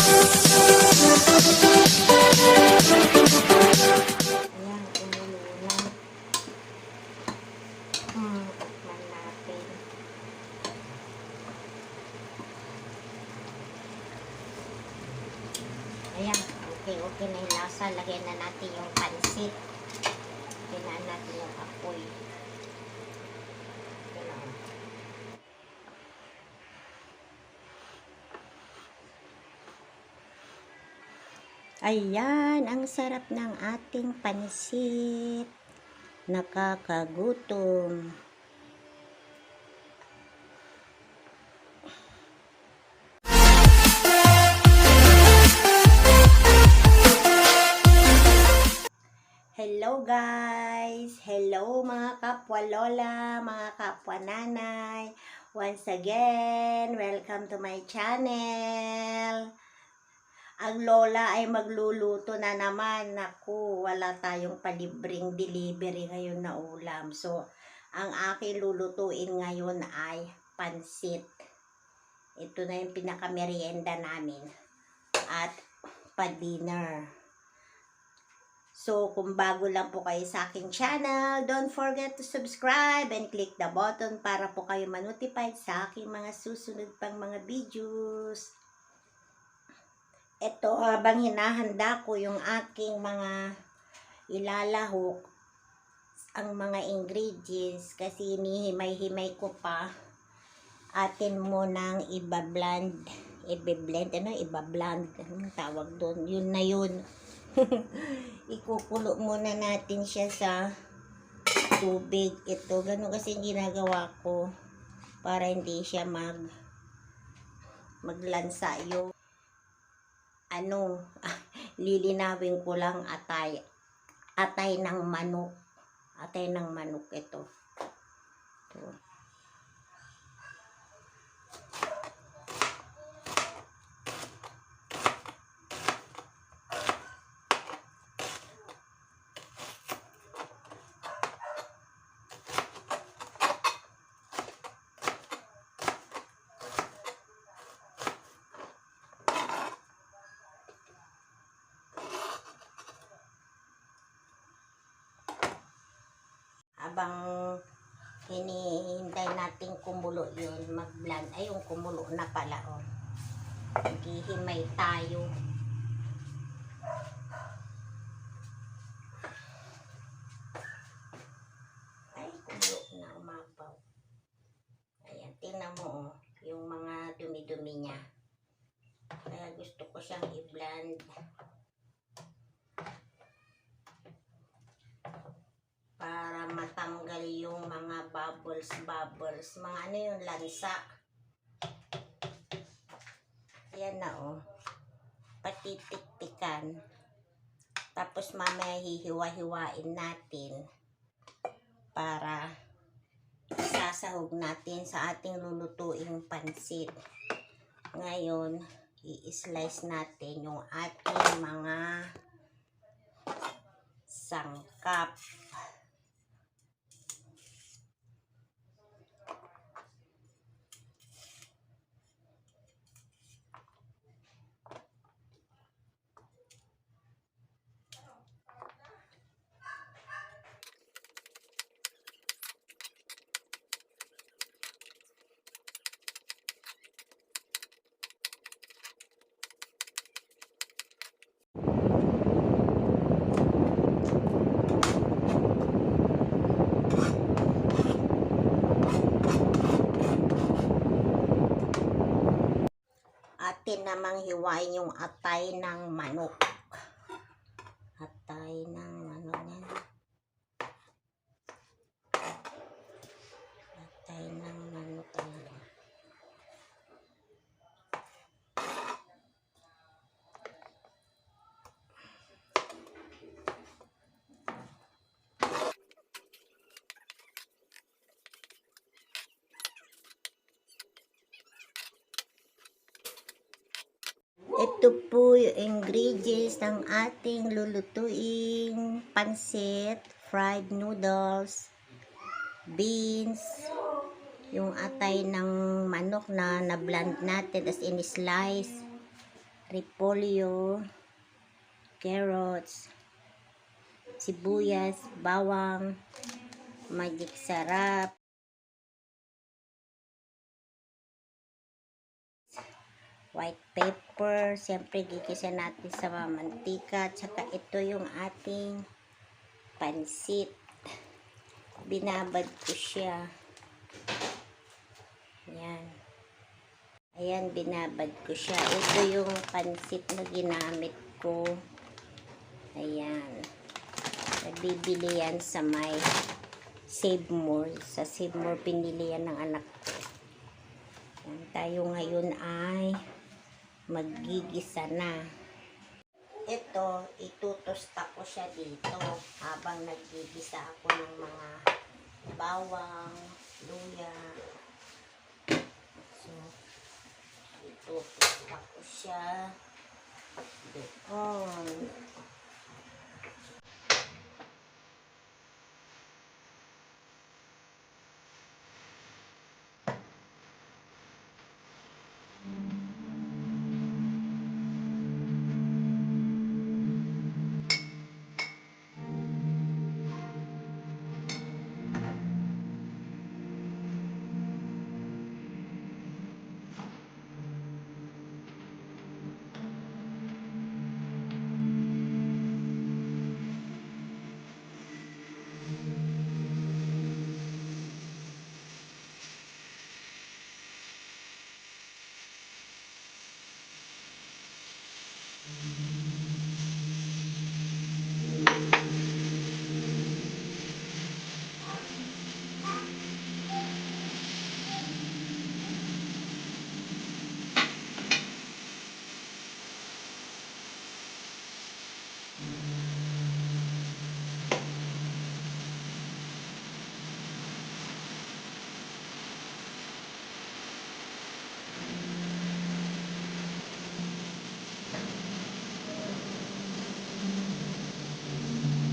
Tikman natin. Ayan, okay na yung lasa. Lagyan na natin yung pansit. Lagyan natin yung apoy. Ayan, ang sarap ng ating pansit. Nakakagutom. Hello guys! Hello mga kapwa lola, mga kapwa nanay. Once again, welcome to my channel. Ang lola ay magluluto na naman. Naku, wala tayong palibreng delivery ngayon na ulam. So, ang aking lulutuin ngayon ay pansit. Ito na yung pinakamerienda namin. At pa-dinner. So, kung bago lang po kayo sa aking channel, don't forget to subscribe and click the button para po kayo ma-notified sa aking mga susunod pang mga videos. Ito, habang hinahanda ko yung aking mga ilalahok, ang mga ingredients, kasi hinihimay-himay ko pa, atin mo nang iba-blend, anong tawag doon? Yun na yun. Ikukulo muna natin siya sa tubig. Ito, ganun kasi ginagawa ko para hindi siya maglansa yung lilinawin ko lang atay ng manok. Atay ng manok ito. Habang hinihintay natin kumulo yun, mag-blend. Ay, yung kumulo na pala, oh. Maghihimay tayo. Ay, kumulo na, umapaw. Ayan, tingnan mo, oh, yung mga dumi-dumi niya. Kaya gusto ko siyang i-blend. Para matanggal yung mga bubbles, mga ano yung lansa. Ayan na, oh. Patitik-tikan. Tapos mamaya hihiwa-hiwain natin para isasahog natin sa ating lulutuing pansit. Ngayon, i-slice natin yung ating mga sangkap. Atin namang hiwain yung atay ng manok. Atay ng manok yan. Atay ng manok. Ito po yung ingredients ng ating lulutuing pansit, fried noodles, beans, yung atay ng manok na na-blend natin as in slice, repolyo, carrots, sibuyas, bawang, magic sarap, white pepper, siyempre gigisa natin sa mantika, tsaka ito yung ating pansit. Binabad ko siya. Yan. Ayan, binabad ko siya. Ito yung pansit na ginamit ko. Ayan. Nabibili yan sa may Save More. Sa Save More, pinili yan ng anak ko. Yan, tayo ngayon ay maggigisa na. Ito, itutosta ko siya dito habang naggigisa ako ng mga bawang, luya. So, itutosta ko siya doon.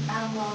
Tama.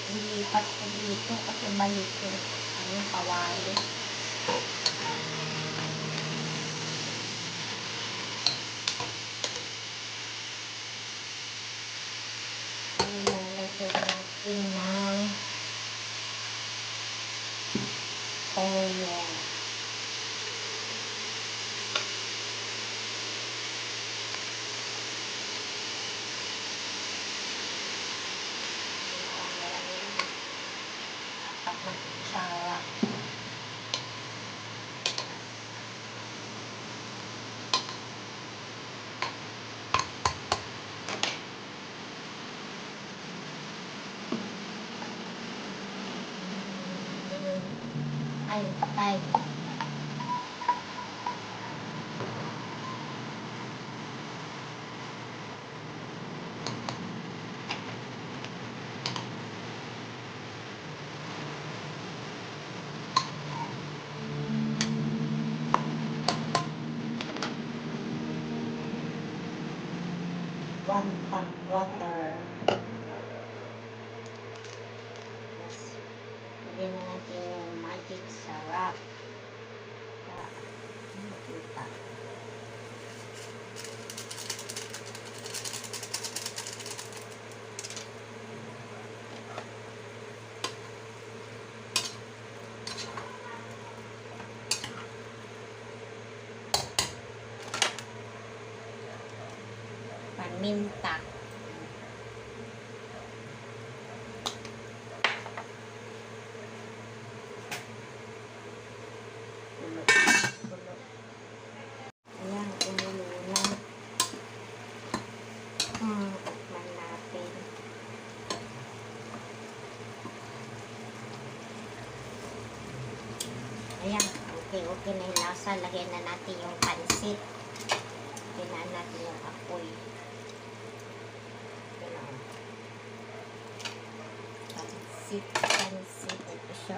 Ilipat ko dito kasi malikot ang kawali. natin ng toyo. Apat na kutsara. Ay, patay. One cup water. Lagyan na natin yung magic sarap. Makita. Paminta. Ayan, kumulo na. Tikman natin. Ayan, okay na yung lasa. Lagyan na natin yung pansit. Lagyan natin yung apoy. Pansit. Ito siya.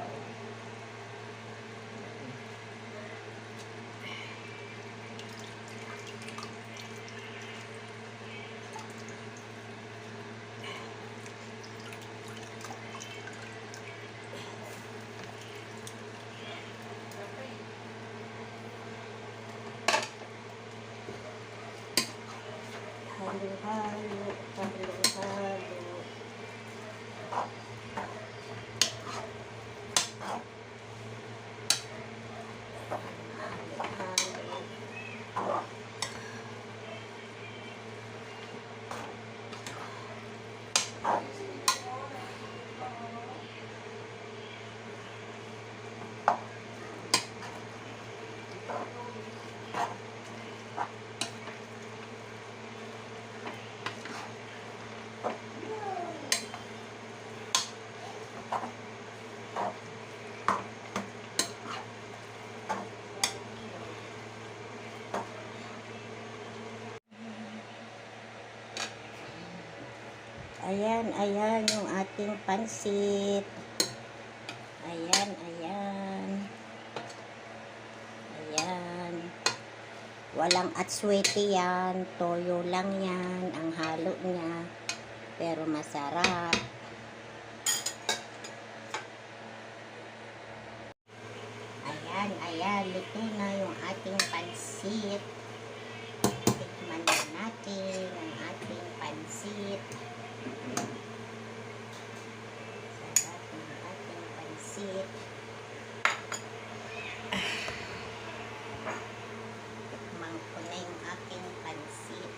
Halo-halo. Ayan yung ating pansit. Ayan. Walang atswete yan. Toyo lang yan. Ang halo niya. Pero masarap. Ayan. Luto na yung ating pansit. Tikman na natin ang ating pansit. Sarap ng ating pansit. Tikman ko na yung ating pansit.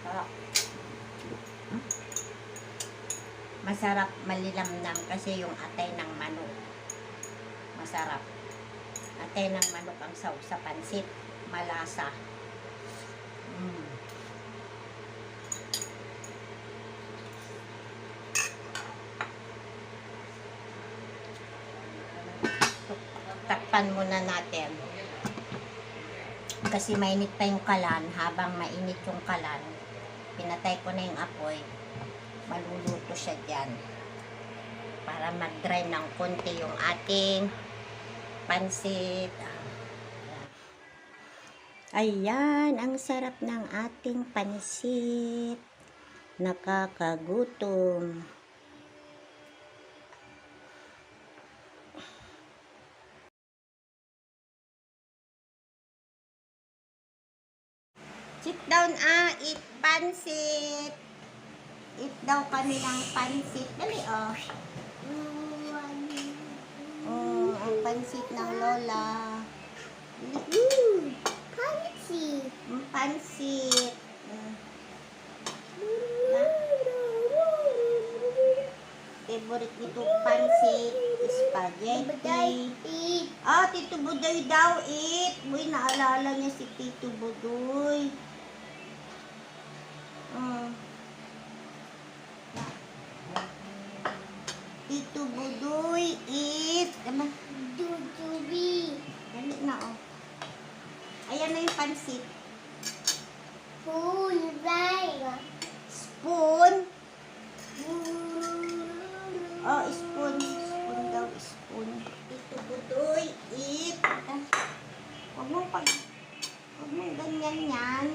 Sarap. Masarap, malilamnam kasi yung atay ng manok. Masarap. Atay ng manok ang sawg sa pansit. Malasa. Takpan muna natin. Kasi mainit pa yung kalan. Habang mainit yung kalan, pinatay ko na yung apoy. Maluluto siya dyan. Para mag-dry ng konti yung ating pansit. Ayan, ang sarap ng ating pansit. Nakakagutom. Sit down. daw eat pansit. Eat daw kami ng pansit. Dali, oh. Ang pansit ng lola. Pansit. Pansit. Favorite nito pansit. Spaghetti. Tito Budoy daw, eat. Uy, naalala niya si Tito Budoy. Tito Budoy, eat. Dudubi. Dali na, oh. Ayan na yung pansit. Spoon, right? Spoon. Spoon. Spoon daw, spoon. Tito Budoy, eat. Huwag mong ganyan yan.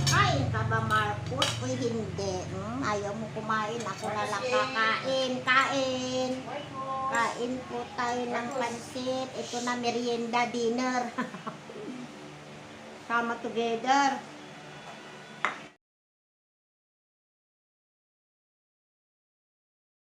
Kain ka ba, Marcos? Uy, hindi. Ayaw mo kumain. Ako na lang kakain. Kain. Kain po tayo ng pansit. Ito na merienda, dinner. Sama together.